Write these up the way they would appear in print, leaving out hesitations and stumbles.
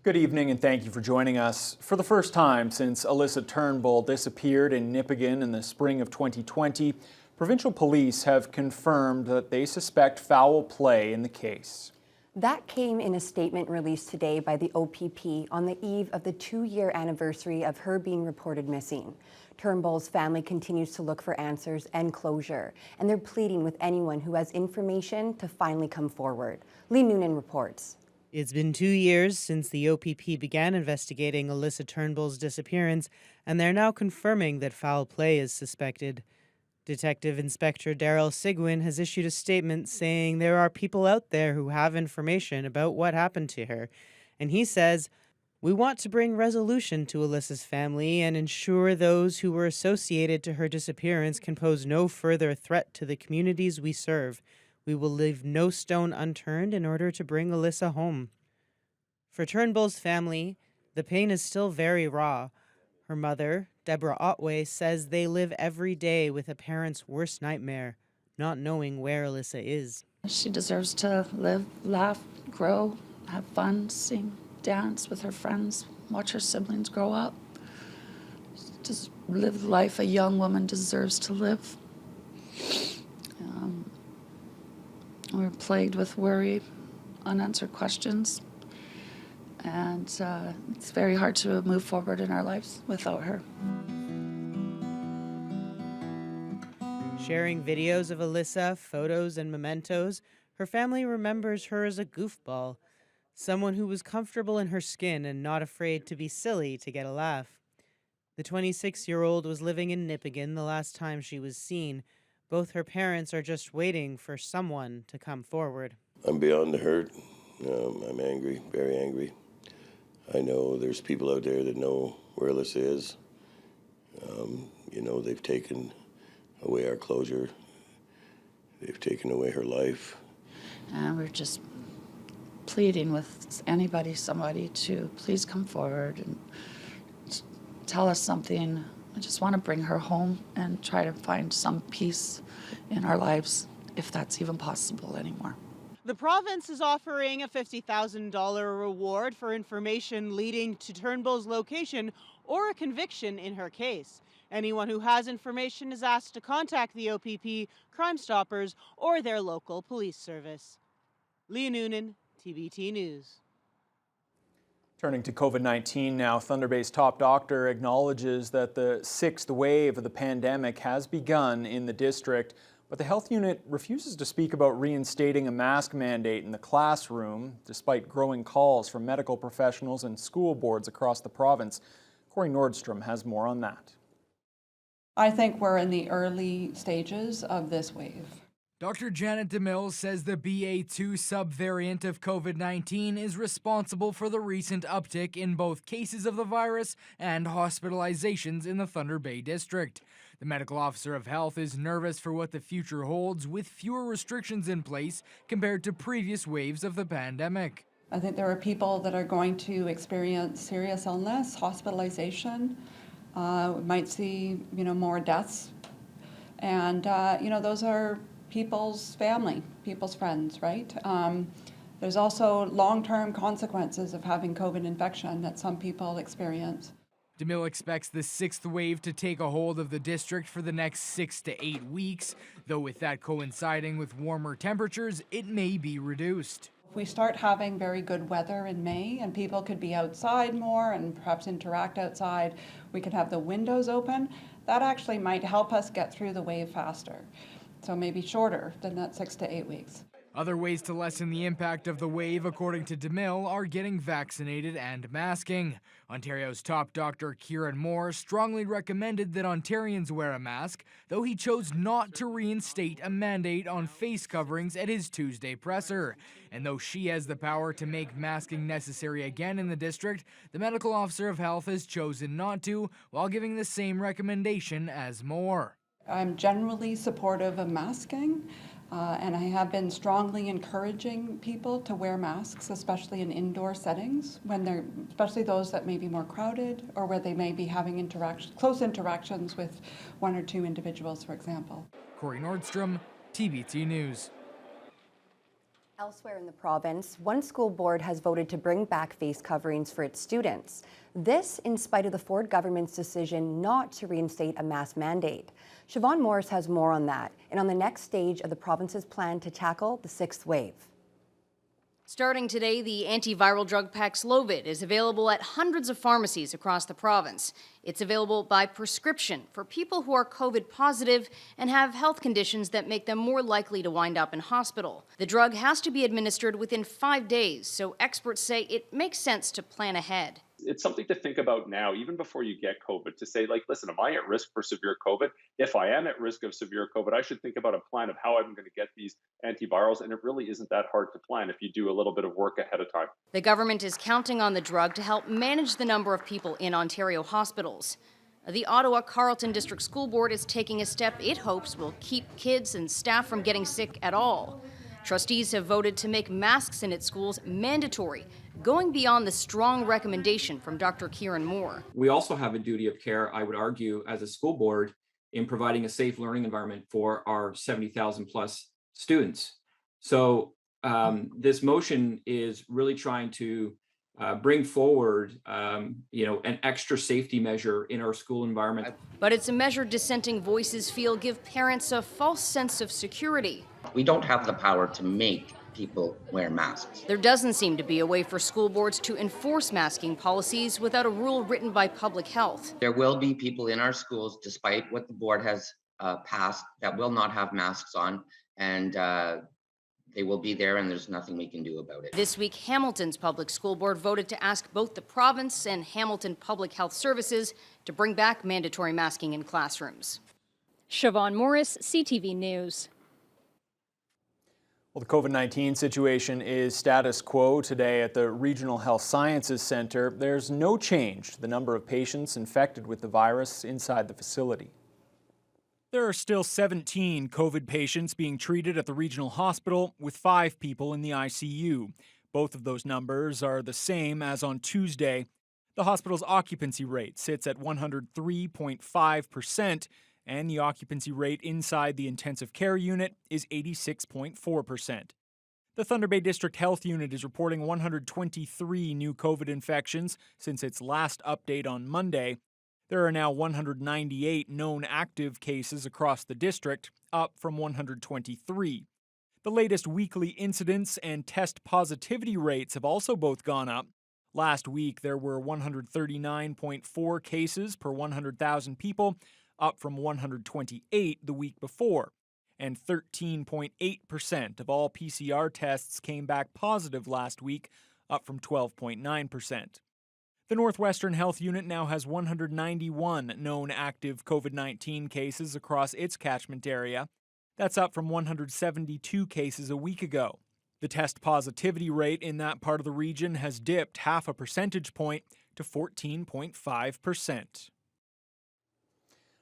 Good evening and thank you for joining us. For the first time since Alyssa Turnbull disappeared in Nipigon in the spring of 2020, provincial police have confirmed that they suspect foul play in the case. That came in a statement released today by the OPP on the eve of the 2-year anniversary of her being reported missing. Turnbull's family continues to look for answers and closure, and they're pleading with anyone who has information to finally come forward. Lee Noonan reports. It's been 2 years since the OPP began investigating Alyssa Turnbull's disappearance, and they're now confirming that foul play is suspected. Detective Inspector Daryl Sigwin has issued a statement saying there are people out there who have information about what happened to her, and he says, "We want to bring resolution to Alyssa's family and ensure those who were associated to her disappearance can pose no further threat to the communities we serve. We will leave no stone unturned in order to bring Alyssa home." For Turnbull's family, the pain is still very raw. Her mother, Deborah Otway, says they live every day with a parent's worst nightmare, not knowing where Alyssa is. She deserves to live, laugh, grow, have fun, sing, dance with her friends, watch her siblings grow up. Just live the life a young woman deserves to live. We're plagued with worry, unanswered questions, and it's very hard to move forward in our lives without her. Sharing videos of Alyssa, photos, and mementos, her family remembers her as a goofball, someone who was comfortable in her skin and not afraid to be silly to get a laugh. The 26-year-old was living in Nipigon the last time she was seen. Both her parents are just waiting for someone to come forward. I'm beyond the hurt. I'm angry, very angry. I know there's people out there that know where Alyssa is. They've taken away our closure. They've taken away her life. And we're just pleading with somebody to please come forward and tell us something. I just want to bring her home and try to find some peace in our lives, if that's even possible anymore. The province is offering a $50,000 reward for information leading to Turnbull's location or a conviction in her case. Anyone who has information is asked to contact the OPP, Crime Stoppers, or their local police service. Leah Noonan, TBT News. Turning to COVID-19 now, Thunder Bay's top doctor acknowledges that the 6th wave of the pandemic has begun in the district, but the health unit refuses to speak about reinstating a mask mandate in the classroom, despite growing calls from medical professionals and school boards across the province. Corey Nordstrom has more on that. I think we're in the early stages of this wave. Dr. Janet DeMille says the BA2 subvariant of COVID-19 is responsible for the recent uptick in both cases of the virus and hospitalizations in the Thunder Bay district. The medical officer of health is nervous for what the future holds with fewer restrictions in place compared to previous waves of the pandemic. I think there are people that are going to experience serious illness, hospitalization. We might see, more deaths. And, those are people's family, people's friends, right? There's also long-term consequences of having COVID infection that some people experience. DeMille expects the 6th wave to take a hold of the district for the next 6 to 8 weeks, though with that coinciding with warmer temperatures, it may be reduced. If we start having very good weather in May and people could be outside more and perhaps interact outside, we could have the windows open, that actually might help us get through the wave faster. So maybe shorter than that 6 to 8 weeks. Other ways to lessen the impact of the wave, according to DeMille, are getting vaccinated and masking. Ontario's top doctor, Kieran Moore, strongly recommended that Ontarians wear a mask, though he chose not to reinstate a mandate on face coverings at his Tuesday presser. And though she has the power to make masking necessary again in the district, the medical officer of health has chosen not to, while giving the same recommendation as Moore. I'm generally supportive of masking. And I have been strongly encouraging people to wear masks, especially in indoor settings, especially those that may be more crowded or where they may be having close interactions with 1 or 2 individuals, for example. Corey Nordstrom, TBT News. Elsewhere in the province, one school board has voted to bring back face coverings for its students. This in spite of the Ford government's decision not to reinstate a mask mandate. Siobhan Morris has more on that and on the next stage of the province's plan to tackle the sixth wave. Starting today, the antiviral drug Paxlovid is available at hundreds of pharmacies across the province. It's available by prescription for people who are COVID positive and have health conditions that make them more likely to wind up in hospital. The drug has to be administered within 5 days, so experts say it makes sense to plan ahead. It's something to think about now, even before you get COVID, to say, like, listen, am I at risk for severe COVID? If I am at risk of severe COVID, I should think about a plan of how I'm going to get these antivirals. And it really isn't that hard to plan if you do a little bit of work ahead of time. The government is counting on the drug to help manage the number of people in Ontario hospitals. The Ottawa Carleton District School Board is taking a step it hopes will keep kids and staff from getting sick at all. Trustees have voted to make masks in its schools mandatory, going beyond the strong recommendation from Dr. Kieran Moore. We also have a duty of care, I would argue, as a school board in providing a safe learning environment for our 70,000 plus students. So this motion is really trying to bring forward, an extra safety measure in our school environment. But it's a measure dissenting voices feel give parents a false sense of security. We don't have the power to make people wear masks. There doesn't seem to be a way for school boards to enforce masking policies without a rule written by public health. There will be people in our schools, despite what the board has passed, that will not have masks on, and they will be there, and there's nothing we can do about it. This week, Hamilton's Public School Board voted to ask both the province and Hamilton Public Health Services to bring back mandatory masking in classrooms. Siobhan Morris, CTV News. Well, the COVID-19 situation is status quo today at the Regional Health Sciences Centre. There's no change to the number of patients infected with the virus inside the facility. There are still 17 COVID patients being treated at the regional hospital, with 5 people in the ICU. Both of those numbers are the same as on Tuesday. The hospital's occupancy rate sits at 103.5%, and the occupancy rate inside the intensive care unit is 86.4%. The Thunder Bay District Health Unit is reporting 123 new COVID infections since its last update on Monday. There are now 198 known active cases across the district, up from 123. The latest weekly incidence and test positivity rates have also both gone up. Last week, there were 139.4 cases per 100,000 people, up from 128 the week before, and 13.8% of all PCR tests came back positive last week, up from 12.9%. The Northwestern Health Unit now has 191 known active COVID-19 cases across its catchment area. That's up from 172 cases a week ago. The test positivity rate in that part of the region has dipped half a percentage point to 14.5%.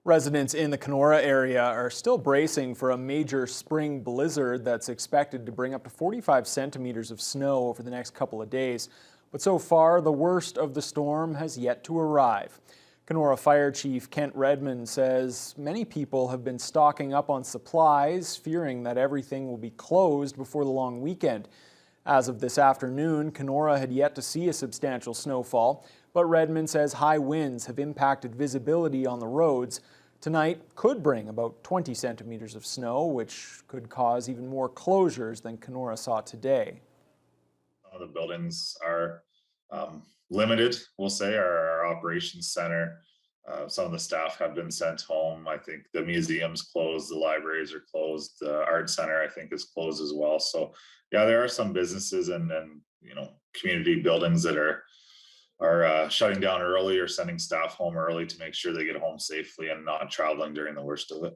Residents in the Kenora area are still bracing for a major spring blizzard that's expected to bring up to 45 centimeters of snow over the next couple of days. But so far, the worst of the storm has yet to arrive. Kenora Fire Chief Kent Redmond says many people have been stocking up on supplies, fearing that everything will be closed before the long weekend. As of this afternoon, Kenora had yet to see a substantial snowfall, but Redmond says high winds have impacted visibility on the roads. Tonight could bring about 20 centimeters of snow, which could cause even more closures than Kenora saw today. Some of the buildings are limited, we'll say. Our operations center, some of the staff have been sent home. I think the museum's closed, the libraries are closed, the art center I think is closed as well. So yeah, there are some businesses and community buildings that are shutting down early or sending staff home early to make sure they get home safely and not traveling during the worst of it.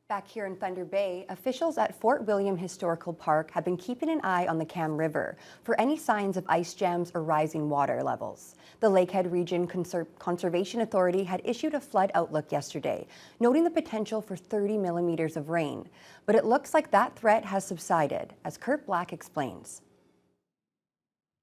Back here in Thunder Bay, officials at Fort William Historical Park have been keeping an eye on the Cam River for any signs of ice jams or rising water levels. The Lakehead Region Conservation Authority had issued a flood outlook yesterday, noting the potential for 30 millimeters of rain. But it looks like that threat has subsided, as Kurt Black explains.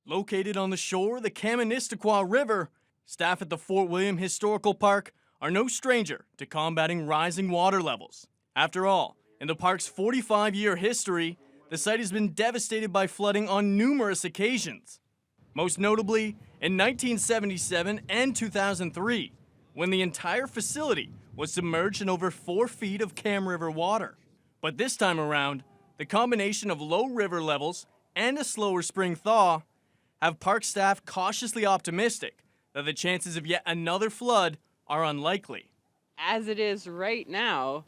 Located on the shore of the Kaministiquia River, staff at the Fort William Historical Park are no stranger to combating rising water levels. After all, in the park's 45-year history, the site has been devastated by flooding on numerous occasions. Most notably in 1977 and 2003, when the entire facility was submerged in over 4 feet of Cam River water. But this time around, the combination of low river levels and a slower spring thaw have park staff cautiously optimistic that the chances of yet another flood are unlikely. As it is right now,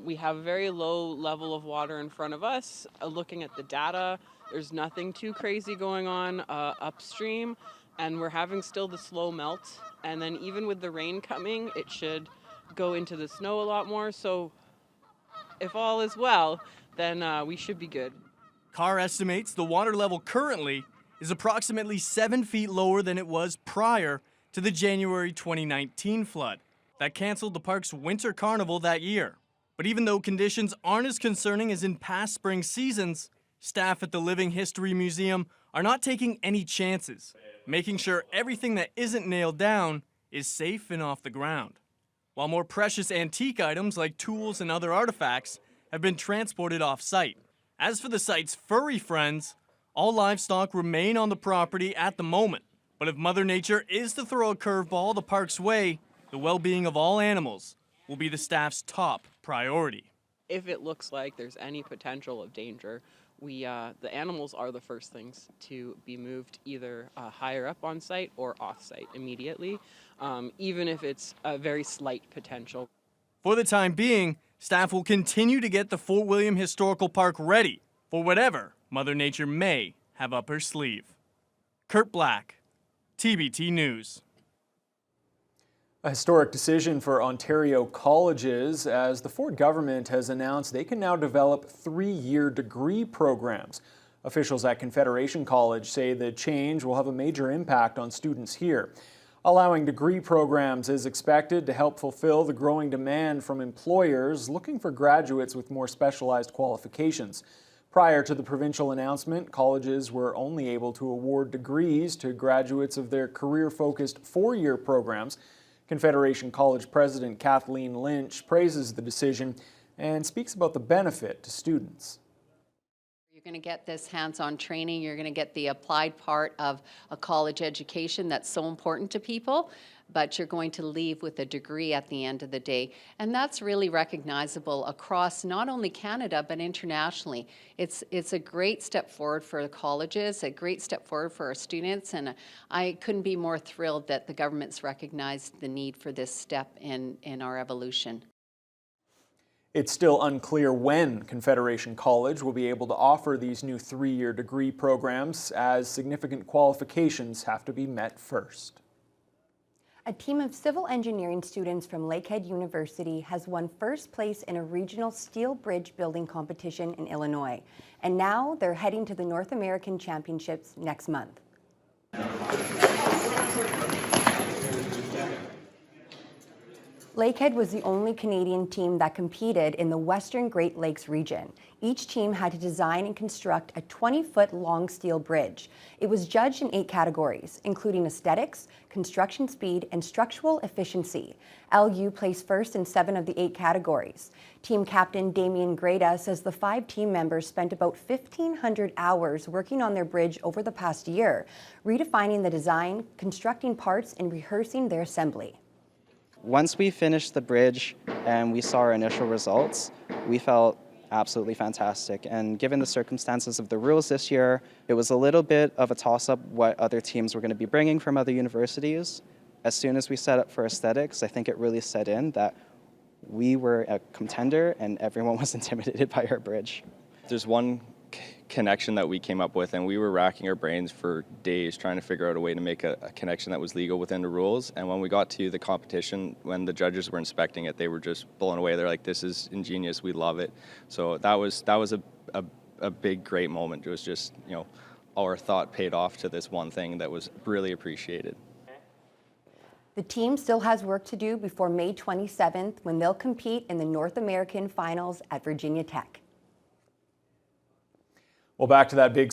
we have a very low level of water in front of us. Looking at the data, there's nothing too crazy going on upstream, and we're having still the slow melt. And then even with the rain coming, it should go into the snow a lot more. So if all is well, then we should be good. CAR estimates the water level currently is approximately 7 feet lower than it was prior to the January 2019 flood that canceled the park's winter carnival that year. But even though conditions aren't as concerning as in past spring seasons, staff at the Living History Museum are not taking any chances, making sure everything that isn't nailed down is safe and off the ground. While more precious antique items like tools and other artifacts have been transported off-site. As for the site's furry friends, all livestock remain on the property at the moment. But if Mother Nature is to throw a curveball the park's way, the well-being of all animals will be the staff's top priority. If it looks like there's any potential of danger, the animals are the first things to be moved either higher up on site or off-site immediately, even if it's a very slight potential. For the time being, staff will continue to get the Fort William Historical Park ready for whatever Mother Nature may have up her sleeve. Kurt Black, TBT News. A historic decision for Ontario colleges as the Ford government has announced they can now develop 3-year degree programs. Officials at Confederation College say the change will have a major impact on students here. Allowing degree programs is expected to help fulfill the growing demand from employers looking for graduates with more specialized qualifications. Prior to the provincial announcement, colleges were only able to award degrees to graduates of their career-focused 4-year programs. Confederation College President Kathleen Lynch praises the decision and speaks about the benefit to students. You're going to get this hands-on training. You're going to get the applied part of a college education that's so important to people, but you're going to leave with a degree at the end of the day. And that's really recognizable across not only Canada, but internationally. It's a great step forward for the colleges, a great step forward for our students, and I couldn't be more thrilled that the government's recognized the need for this step in our evolution. It's still unclear when Confederation College will be able to offer these new 3-year degree programs, as significant qualifications have to be met first. A team of civil engineering students from Lakehead University has won first place in a regional steel bridge building competition in Illinois. And now they're heading to the North American Championships next month. Lakehead was the only Canadian team that competed in the Western Great Lakes region. Each team had to design and construct a 20-foot long steel bridge. It was judged in 8 categories, including aesthetics, construction speed, and structural efficiency. LU placed first in 7 of the 8 categories. Team captain Damien Greda says the 5 team members spent about 1,500 hours working on their bridge over the past year, redefining the design, constructing parts, and rehearsing their assembly. Once we finished the bridge and we saw our initial results, we felt absolutely fantastic. And given the circumstances of the rules this year, it was a little bit of a toss-up what other teams were going to be bringing from other universities. As soon as we set up for aesthetics, I think it really set in that we were a contender and everyone was intimidated by our bridge. There's one connection that we came up with, and we were racking our brains for days trying to figure out a way to make a connection that was legal within the rules. And when we got to the competition, when the judges were inspecting it, they were just blown away. They're like, "This is ingenious. We love it." So that was a big, great moment. It was just, you know, our thought paid off to this one thing that was really appreciated. The team still has work to do before May 27th, when they'll compete in the North American Finals at Virginia Tech. Well, back to that big